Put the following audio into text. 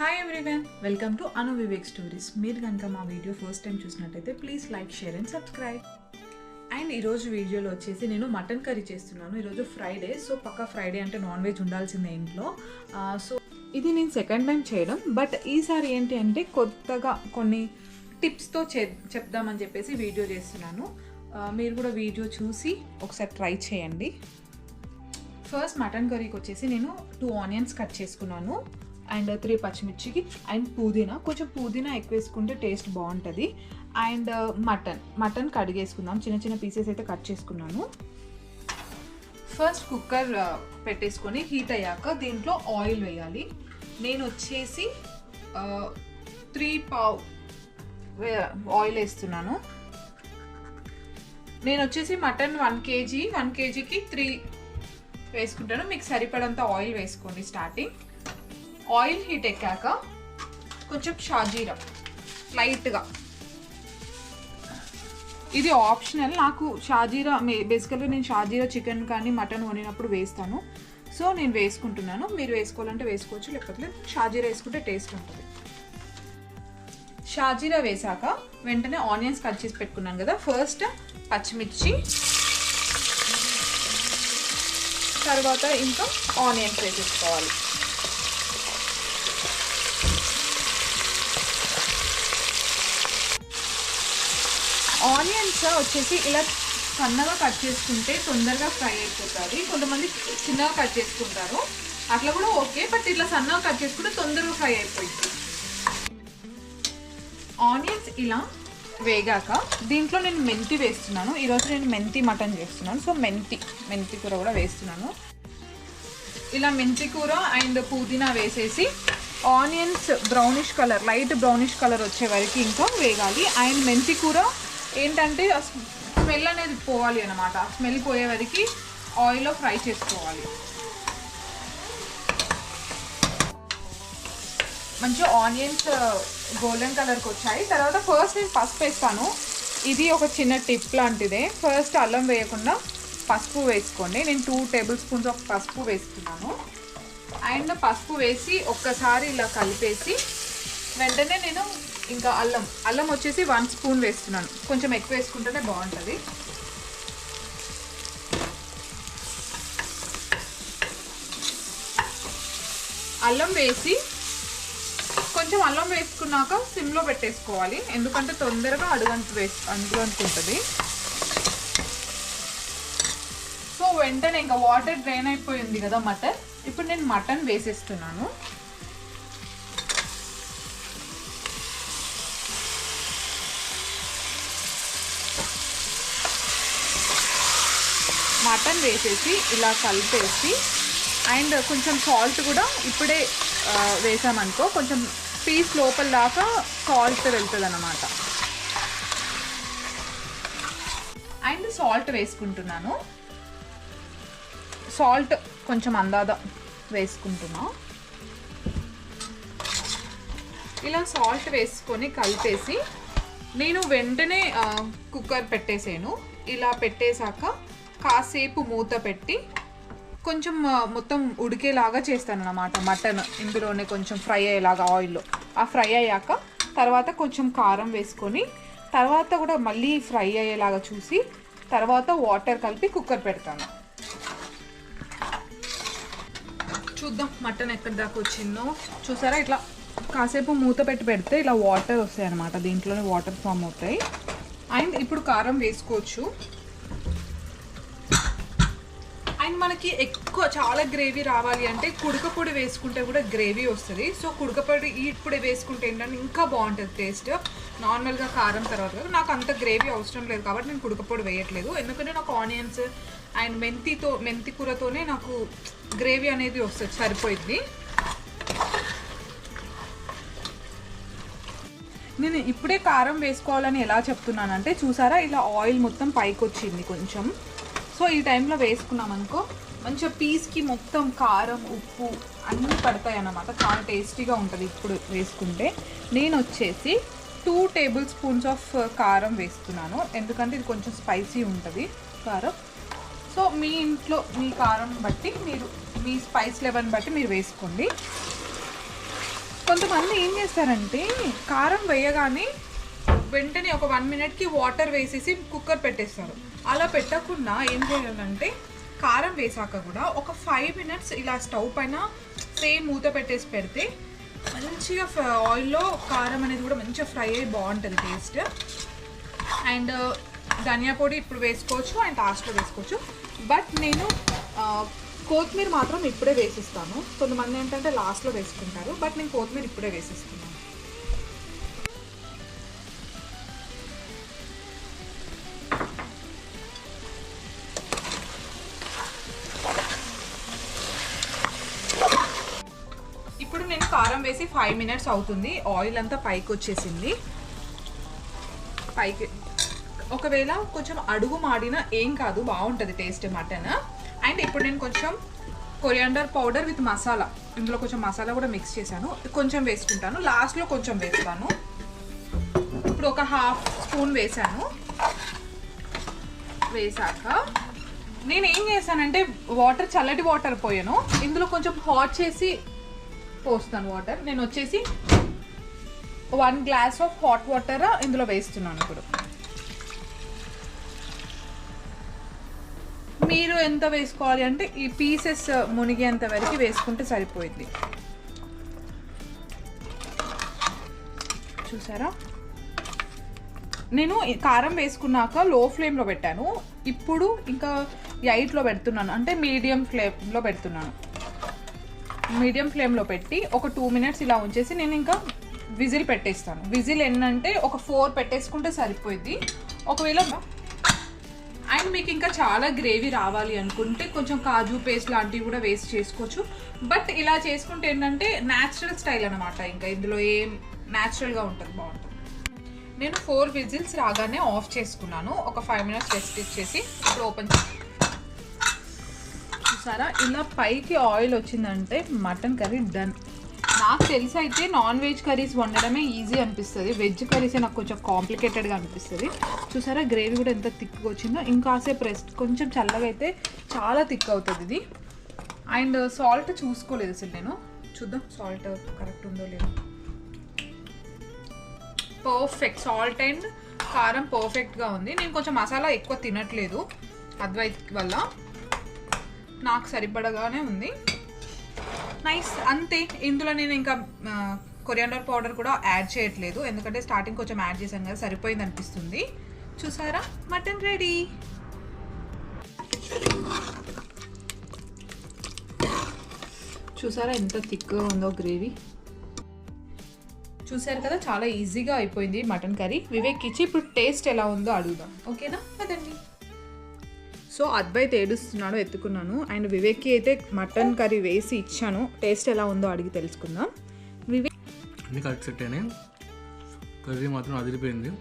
Hi everyone, welcome to Anu Vivek stories. మీరు కనుక మా వీడియో ఫస్ట్ టైం చూసినట్టయితే please like, share and subscribe. And ఈరోజు వీడియోలో వచ్చేసి నేను మటన్ కర్రీ చేస్తున్నాను. ఈరోజు ఫ్రైడే, సో పక్కా ఫ్రైడే అంటే నాన్ వెజ్ ఉండాల్సిందే ఇంట్లో. సో ఇది నేను సెకండ్ టైం చేయడం, బట్ ఈసారి ఏంటి అంటే కొత్తగా కొన్ని టిప్స్తో చెప్దామని చెప్పేసి వీడియో చేస్తున్నాను. మీరు కూడా వీడియో చూసి ఒకసారి ట్రై చేయండి. ఫస్ట్ మటన్ కర్రీకి వచ్చేసి నేను 2 ఆనియన్స్ కట్ చేసుకున్నాను అండ్ 3 పచ్చిమిర్చికి అండ్ పుదీనా, కొంచెం పుదీనా ఎక్కువ వేసుకుంటే టేస్ట్ బాగుంటుంది. అండ్ మటన్ కడిగేసుకుందాం. చిన్న చిన్న పీసెస్ అయితే కట్ చేసుకున్నాను. ఫస్ట్ కుక్కర్ పెట్టేసుకొని హీట్ అయ్యాక దీంట్లో ఆయిల్ వేయాలి. నేను వచ్చేసి 3 పావు ఆయిల్ వేస్తున్నాను. నేను వచ్చేసి మటన్ 1 కేజీకి 3 వేసుకుంటాను. మీకు సరిపడంత ఆయిల్ వేసుకోండి. స్టార్టింగ్ ఆయిల్ హీట్ ఎక్కాక కొంచెం షాజీరా లైట్గా, ఇది ఆప్షనల్. నాకు షాజీరా బేసికల్గా నేను షాజీరా చికెన్ కానీ మటన్ వండినప్పుడు వేస్తాను, సో నేను వేసుకుంటున్నాను. మీరు వేసుకోవాలంటే వేసుకోవచ్చు, లేకపోతే షాజీరా వేసుకుంటే టేస్ట్ ఉంటుంది. షాజీరా వేసాక వెంటనే ఆనియన్స్ కట్ చేసి పెట్టుకున్నాను కదా, ఫస్ట్ పచ్చిమిర్చి, తర్వాత ఇంకా ఆనియన్స్ వేసేసుకోవాలి. ఆనియన్స్ వచ్చేసి ఇలా సన్నగా కట్ చేసుకుంటే తొందరగా ఫ్రై అయిపోతుంది. కొంతమంది చిన్నగా కట్ చేసుకుంటారు, అట్లా కూడా ఓకే, బట్ ఇట్లా సన్నగా కట్ చేసుకుంటే తొందరగా ఫ్రై అయిపోతుంది. ఆనియన్స్ ఇలా వేగాక దీంట్లో నేను మెంతి వేస్తున్నాను. ఈరోజు నేను మెంతి మటన్ చేస్తున్నాను, సో మెంతి కూర కూడా వేస్తున్నాను. ఇలా మెంతి కూర అండ్ పుదీనా వేసేసి onions brownish colour, light brownish colour వచ్చే వరకు ఇంకా వేగాలి. అండ్ మెంతి కూర ఏంటంటే స్మెల్ అనేది పోవాలి అన్నమాట. స్మెల్ పోయే వరకు ఆయిల్లో ఫ్రై చేసుకోవాలి. మంచిగా ఆనియన్స్ గోల్డెన్ కలర్కి వచ్చాయి. తర్వాత ఫస్ట్ నేను పసుపు వేస్తాను. ఇది ఒక చిన్న టిప్ లాంటిదే. ఫస్ట్ అల్లం వేయకుండా పసుపు వేసుకోండి. నేను 2 టేబుల్ స్పూన్స్ ఆఫ్ పసుపు వేస్తున్నాను. అండ్ పసుపు వేసి ఒక్కసారి ఇలా కలిపేసి వెంటనే నేను ఇంకా అల్లం వచ్చేసి 1 స్పూన్ వేస్తున్నాను. కొంచెం ఎక్కువ వేసుకుంటేనే బాగుంటుంది. అల్లం వేసి కొంచెం అల్లం వేసుకున్నాక సిమ్లో పెట్టేసుకోవాలి, ఎందుకంటే తొందరగా అంటుకుంటుంది. సో వెంటనే ఇంకా వాటర్ డ్రైన్ అయిపోయింది కదా మటన్. ఇప్పుడు నేను మటన్ వేసేస్తున్నాను. మటన్ వేసేసి ఇలా కలిపేసి అండ్ కొంచెం సాల్ట్ కూడా ఇప్పుడే వేసామనుకో కొంచెం పీస్ లోపల దాకా సాల్ట్ వెళ్తుంది అన్నమాట. అండ్ సాల్ట్ వేసుకుంటున్నాను. సాల్ట్ కొంచెం అందాద వేసుకుంటున్నా. ఇలా సాల్ట్ వేసుకొని కలిపేసి నేను వెంటనే కుక్కర్ పెట్టేసాను. ఇలా పెట్టేశాక కాసేపు మూత పెట్టి కొంచెం మొత్తం ఉడికేలాగా చేస్తాను అన్నమాట. మటన్ ఇందులోనే కొంచెం ఫ్రై అయ్యేలాగా ఆయిల్లో. ఆ ఫ్రై అయ్యాక తర్వాత కొంచెం కారం వేసుకొని తర్వాత కూడా మళ్ళీ ఫ్రై అయ్యేలాగా చూసి తర్వాత వాటర్ కలిపి కుక్కర్ పెడతాను. చూద్దాం మటన్ ఎక్కడి దాకా వచ్చిందో. చూసారా, ఇట్లా కాసేపు మూత పెట్టి పెడితే ఇలా వాటర్ వస్తాయి అన్నమాట. దీంట్లోనే వాటర్ ఫామ్ అవుతాయి. అండ్ ఇప్పుడు కారం వేసుకోవచ్చు. అండ్ మనకి ఎక్కువ చాలా గ్రేవీ రావాలి అంటే కుడకపొడి వేసుకుంటే కూడా గ్రేవీ వస్తుంది. సో కుడకపొడి ఇప్పుడే వేసుకుంటే ఏంటంటే ఇంకా బాగుంటుంది టేస్ట్. నార్మల్గా కారం తర్వాత నాకు అంత గ్రేవీ అవసరం లేదు కాబట్టి నేను కుడకపొడి వేయట్లేదు. ఎందుకంటే నాకు ఆనియన్స్ అండ్ మెంతి కూరతోనే నాకు గ్రేవీ అనేది వస్తుంది, సరిపోయింది. నేను ఇప్పుడే కారం వేసుకోవాలని ఎలా చెప్తున్నానంటే చూసారా, ఇలా ఆయిల్ మొత్తం పైకి వచ్చింది కొంచెం. సో ఈ టైంలో వేసుకున్నాం అనుకో మంచిగా పీస్కి మొత్తం కారం ఉప్పు అన్నీ పడతాయి అన్నమాట. చాలా టేస్టీగా ఉంటుంది ఇప్పుడు వేసుకుంటే. నేను వచ్చేసి 2 టేబుల్ స్పూన్స్ ఆఫ్ కారం వేస్తున్నాను, ఎందుకంటే ఇది కొంచెం స్పైసీ ఉంటుంది కారం. సో మీ ఇంట్లో మీ కారం బట్టి మీరు మీ స్పైస్ లెవెల్ బట్టి మీరు వేసుకోండి. కొంతమంది ఏం చేస్తారంటే కారం వేయగానే వెంటనే ఒక 1 minute వాటర్ వేసేసి కుక్కర్ పెట్టేస్తారు. అలా పెట్టకుండా ఏం చేయాలంటే కారం వేసాక కూడా ఒక 5 minutes ఇలా స్టవ్ పైన సేమ్ మూత పెట్టేసి పెడితే మంచిగా ఆయిల్లో కారం అనేది కూడా మంచిగా ఫ్రై అయ్యి బాగుంటుంది టేస్ట్. అండ్ ధనియా పొడి ఇప్పుడు వేసుకోవచ్చు అండ్ లాస్ట్లో వేసుకోవచ్చు. బట్ నేను కొత్తిమీర మాత్రం ఇప్పుడే వేసిస్తాను. కొంతమంది ఏంటంటే లాస్ట్లో వేసుకుంటారు, బట్ నేను కొత్తిమీర ఇప్పుడే వేసిస్తున్నాను. ఇప్పుడు నేను కారం వేసి 5 minutes అవుతుంది. ఆయిల్ అంతా పైకి వచ్చేసింది. పైకి ఒకవేళ కొంచెం అడుగు మాడినా ఏం కాదు, బాగుంటుంది టేస్ట్ మటన్. అండ్ ఇప్పుడు నేను కొంచెం కొరియాండర్ పౌడర్ విత్ మసాలా, ఇందులో కొంచెం మసాలా కూడా మిక్స్ చేశాను, కొంచెం వేసుకుంటాను, లాస్ట్లో కొంచెం వేస్తాను. ఇప్పుడు ఒక 1/2 స్పూన్ వేసాను. వేసాక నేను ఏం చేశానంటే వాటర్, చల్లటి వాటర్ పోయాను, ఇందులో కొంచెం హాట్ చేసి పోస్తాను వాటర్. నేను వచ్చేసి 1 glass ఆఫ్ హాట్ వాటర్ ఇందులో వేస్తున్నాను. ఇప్పుడు మీరు ఎంత వేసుకోవాలి అంటే ఈ పీసెస్ మునిగేంత వరకు వేసుకుంటే సరిపోయింది. చూసారా, నేను కారం వేసుకున్నాక లో ఫ్లేమ్లో పెట్టాను, ఇప్పుడు ఇంకా 8లో పెడుతున్నాను, అంటే మీడియం ఫ్లేమ్లో పెడుతున్నాను. మీడియం ఫ్లేమ్లో పెట్టి ఒక 2 minutes ఇలా ఉంచేసి నేను ఇంకా విజిల్ పెట్టేస్తాను. విజిల్ ఏంటంటే ఒక 4 పెట్టేసుకుంటే సరిపోయింది. ఒకవేళ అండ్ మీకు ఇంకా చాలా గ్రేవీ రావాలి అనుకుంటే కొంచెం కాజు పేస్ట్ లాంటివి కూడా వేస్ట్ చేసుకోవచ్చు. బట్ ఇలా చేసుకుంటే ఏంటంటే న్యాచురల్ స్టైల్ అనమాట, ఇంకా ఇందులో ఏం న్యాచురల్గా ఉంటుంది, బాగుంటుంది. నేను 4 విజిల్స్ రాగానే ఆఫ్ చేసుకున్నాను. ఒక 5 minutes రెస్ట్ ఇచ్చేసి ఇప్పుడు ఓపెన్ చేసి చూసారా, ఇలా పైకి ఆయిల్ వచ్చిందంటే మటన్ కర్రీ డన్. నాకు తెలిసి అయితే నాన్ వెజ్ కర్రీస్ వండడమే ఈజీ అనిపిస్తుంది, వెజ్ కర్రీసే నాకు కొంచెం కాంప్లికేటెడ్గా అనిపిస్తుంది. చూసారా గ్రేవీ కూడా ఎంత థిక్గా వచ్చిందో. ఇంకాసేపు రెస్ట్, కొంచెం చల్లగా అయితే చాలా థిక్ అవుతుంది ఇది. అండ్ సాల్ట్ చూసుకోలేదు అసలు నేను, చూద్దాం సాల్ట్ కరెక్ట్ ఉందో లేదో. పర్ఫెక్ట్, సాల్ట్ అండ్ కారం పర్ఫెక్ట్గా ఉంది. నేను కొంచెం మసాలా ఎక్కువ తినట్లేదు అద్వైత్ వల్ల, నాకు సరిపడగానే ఉంది. నైస్, అంతే. ఇందులో నేను ఇంకా కొరియాండర్ పౌడర్ కూడా యాడ్ చేయట్లేదు, ఎందుకంటే స్టార్టింగ్ కొంచెం యాడ్ చేశాను కదా, సరిపోయింది అనిపిస్తుంది. చూసారా, మటన్ రెడీ. చూసారా ఎంత థిక్గా ఉందో గ్రేవీ. చూసారు కదా, చాలా ఈజీగా అయిపోయింది మటన్ కర్రీ. వివేక్ ఇచ్చి ఇప్పుడు టేస్ట్ ఎలా ఉందో అడుగుదాం, ఓకేనా? అదండి. సో అద్వైత్ ఏడుస్తున్నాడు, ఎత్తుకున్నాను. అండ్ వివేక్కి అయితే మటన్ కర్రీ వేసి ఇచ్చాను, టేస్ట్ ఎలా ఉందో అడిగి తెలుసుకుందాం. వివేక్ అన్ని కరెక్ట్ సెట్ అయినాయి, కర్రీ మాత్రం అదిరిపోయింది.